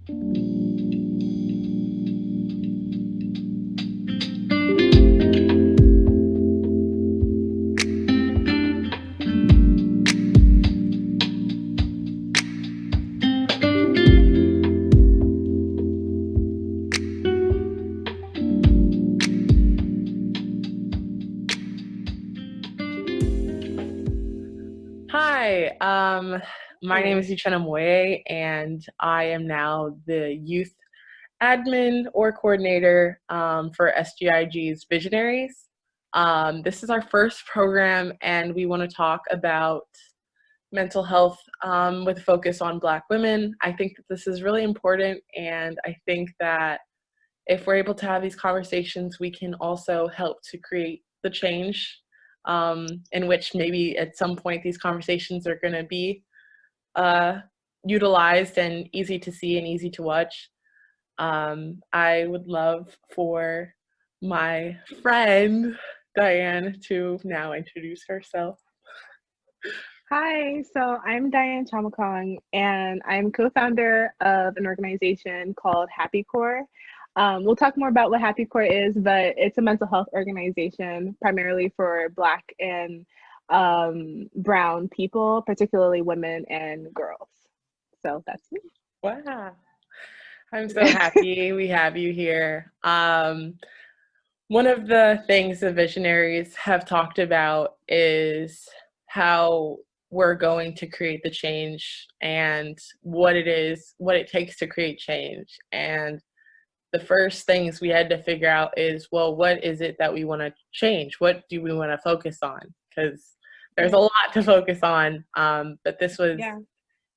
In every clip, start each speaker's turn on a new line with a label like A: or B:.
A: Hi, my name is Nwoye, and I am now the youth admin or coordinator for SDIG's Visionaries. This is our first program, and we want to talk about mental health with a focus on Black women. I think that this is really important, and I think that if we're able to have these conversations, we can also help to create the change in which maybe at some point these conversations are going to be utilized and easy to see and easy to watch. I would love for my friend Dyan to now introduce herself.
B: Hi, so I'm Dyan Nchamukong, and I'm co-founder of an organization called Happy Core. We'll talk more about what Happy Core is, but it's a mental health organization primarily for Black and brown people, particularly women and girls. So that's me.
A: Wow. I'm so happy we have you here. One of the things the visionaries have talked about is how we're going to create the change and what it takes to create change. And the first things we had to figure out is, well, what is it that we want to change? What do we want to focus on? Because there's a lot to focus on. But this was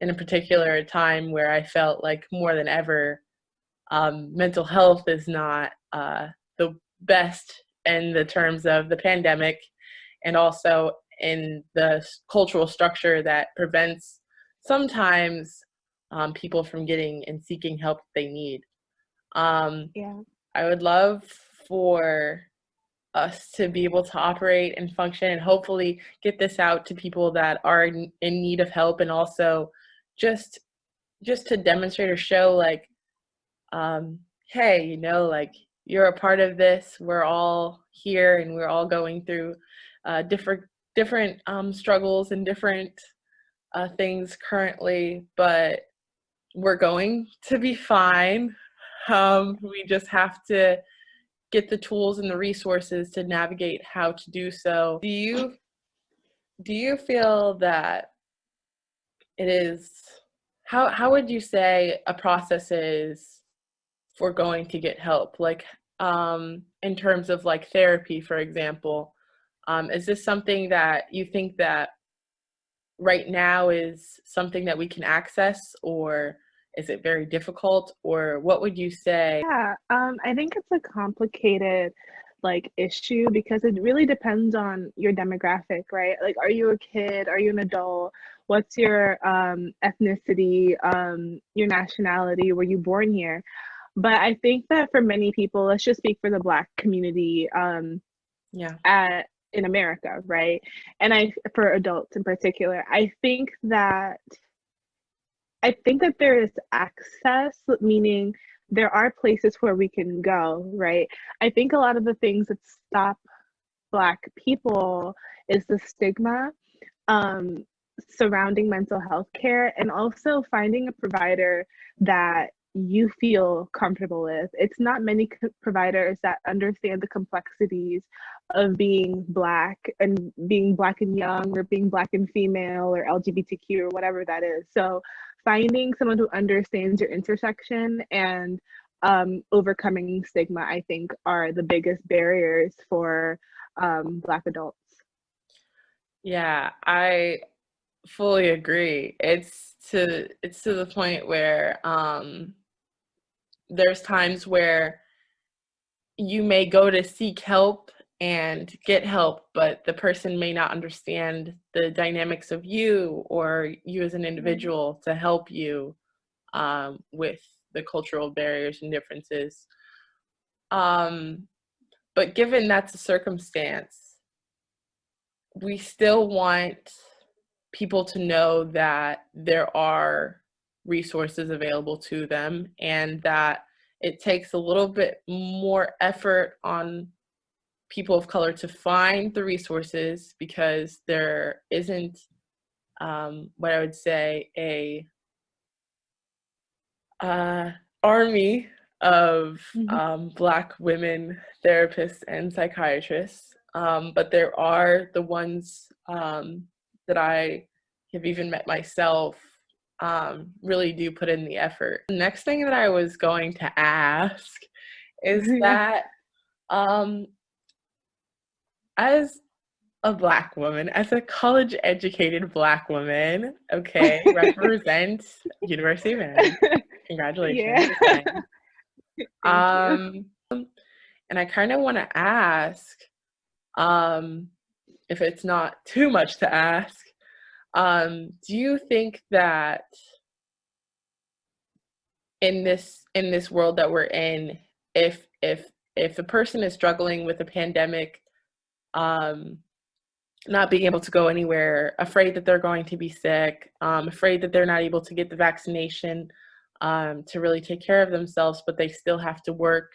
A: in a particular time where I felt like more than ever, mental health is not the best in the terms of the pandemic, and also in the cultural structure that prevents sometimes people from getting and seeking help they need. I would love for us to be able to operate and function and hopefully get this out to people that are in need of help, and also just to demonstrate or show like, hey, you know, like you're a part of this. We're all here and we're all going through different struggles and different things currently, but we're going to be fine. We just have to get the tools and the resources to navigate how to do so. Do you feel that it is, how would you say a process is for going to get help? Like in terms of like therapy, for example, is this something that you think that right now is something that we can access, or is it very difficult, or what would you say?
B: Yeah, I think it's a complicated like issue because it really depends on your demographic, right? Like, are you a kid? Are you an adult? What's your ethnicity, your nationality? Were you born here? But I think that for many people, let's just speak for the Black community in America, right? And for adults in particular, I think that there is access, meaning there are places where we can go, right? I think a lot of the things that stop Black people is the stigma surrounding mental health care, and also finding a provider that you feel comfortable with. It's not many providers that understand the complexities of being Black and being Black and young, or being Black and female, or LGBTQ, or whatever that is. So finding someone who understands your intersection and overcoming stigma, I think, are the biggest barriers for Black adults.
A: Yeah, I fully agree. It's to the point where there's times where you may go to seek help and get help, but the person may not understand the dynamics of you or you as an individual to help you with the cultural barriers and differences. But given that's a circumstance, we still want people to know that there are resources available to them, and that it takes a little bit more effort on people of color to find the resources, because there isn't what I would say a army of Black women therapists and psychiatrists, but there are the ones that I have even met myself really do put in the effort. The next thing that I was going to ask is that as a Black woman, as a college-educated Black woman, okay, represent University of Maryland. Congratulations.
B: Yeah.
A: And I kind of want to ask, if it's not too much to ask, do you think that in this world that we're in, if a person is struggling with a pandemic, not being able to go anywhere, afraid that they're going to be sick, afraid that they're not able to get the vaccination to really take care of themselves, but they still have to work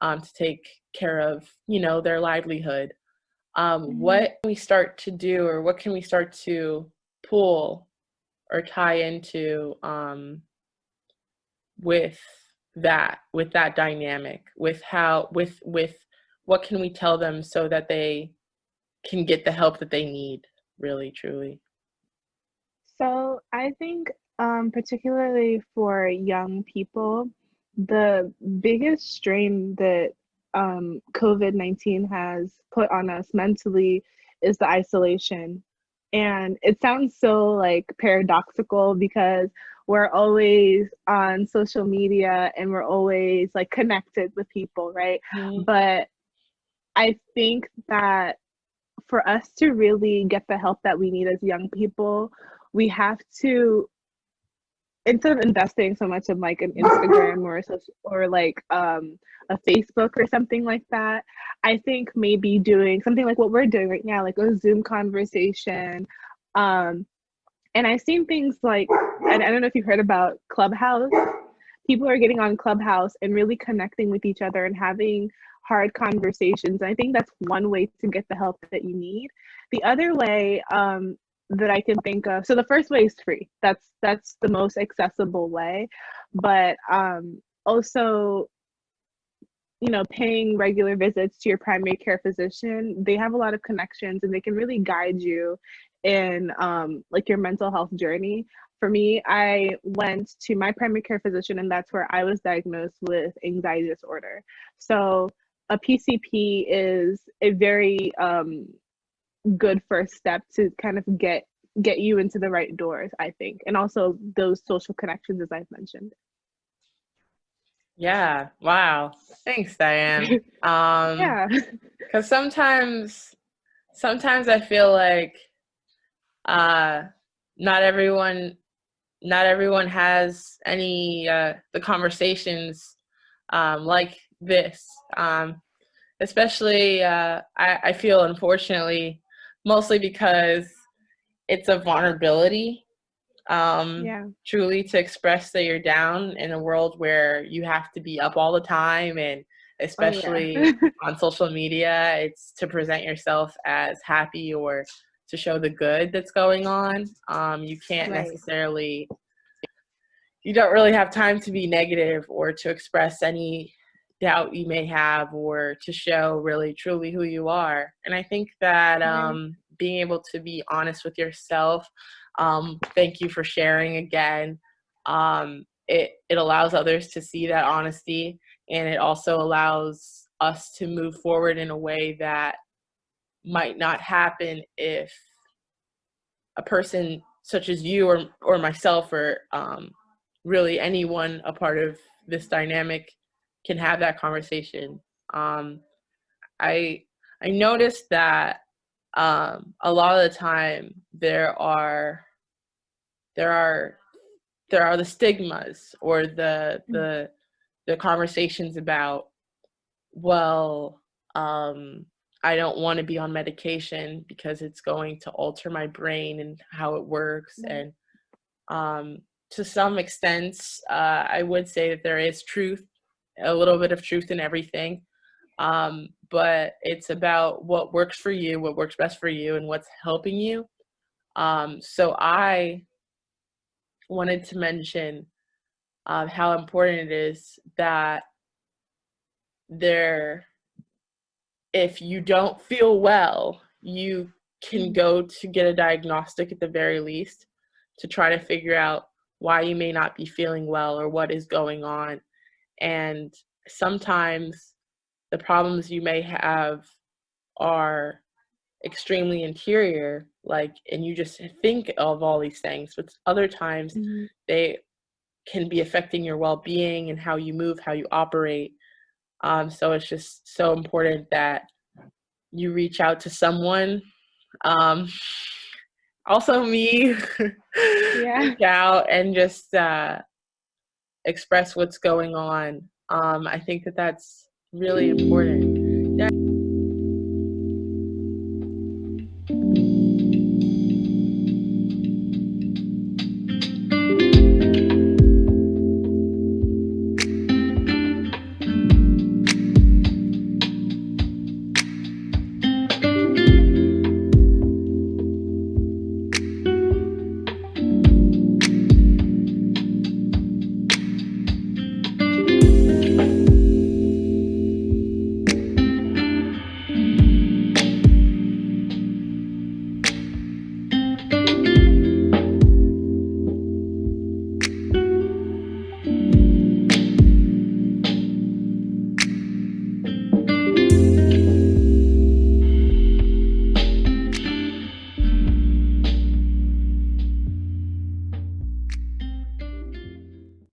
A: to take care of, their livelihood. What can we start to do, or what can we start to pull or tie into with that dynamic, with what can we tell them so that they can get the help that they need, really, truly?
B: So I think particularly for young people, the biggest strain that COVID-19 has put on us mentally is the isolation. And it sounds so like paradoxical, because we're always on social media and we're always like connected with people, right? But I think that for us to really get the help that we need as young people, we have to, instead of investing so much in like an Instagram or like a Facebook or something like that, I think maybe doing something like what we're doing right now, like a Zoom conversation. And I've seen things like, and I don't know if you've heard about Clubhouse. People are getting on Clubhouse and really connecting with each other and having hard conversations. I think that's one way to get the help that you need. The other way that I can think of, so the first way is free. That's the most accessible way. But also, paying regular visits to your primary care physician. They have a lot of connections and they can really guide you in like your mental health journey. For me, I went to my primary care physician, and that's where I was diagnosed with anxiety disorder. So a PCP is a very good first step to kind of get you into the right doors, I think, and also those social connections, as I've mentioned.
A: Yeah. Wow. Thanks, Dyan.
B: Yeah.
A: Because sometimes I feel like not everyone has any the conversations like this. Especially I feel, unfortunately, mostly because it's a vulnerability. Truly, to express that you're down in a world where you have to be up all the time, and especially on social media, it's to present yourself as happy or to show the good that's going on. You can't necessarily, you don't really have time to be negative or to express any doubt you may have, or to show really truly who you are. And I think that being able to be honest with yourself, thank you for sharing again. It allows others to see that honesty, and it also allows us to move forward in a way that might not happen if a person such as you or myself, or really anyone a part of this dynamic, can have that conversation. I noticed that a lot of the time there are the stigmas, or the conversations about, well, I don't want to be on medication because it's going to alter my brain and how it works, and to some extent, I would say that there is truth, a little bit of truth in everything. But it's about what works for you, what works best for you, and what's helping you. So I wanted to mention how important it is that if you don't feel well, you can go to get a diagnostic at the very least to try to figure out why you may not be feeling well or what is going on. And sometimes the problems you may have are extremely interior, and you just think of all these things, but other times they can be affecting your well-being and how you move, how you operate. So it's just so important that you reach out to someone. Also me, reach out and just express what's going on. I think that that's really important.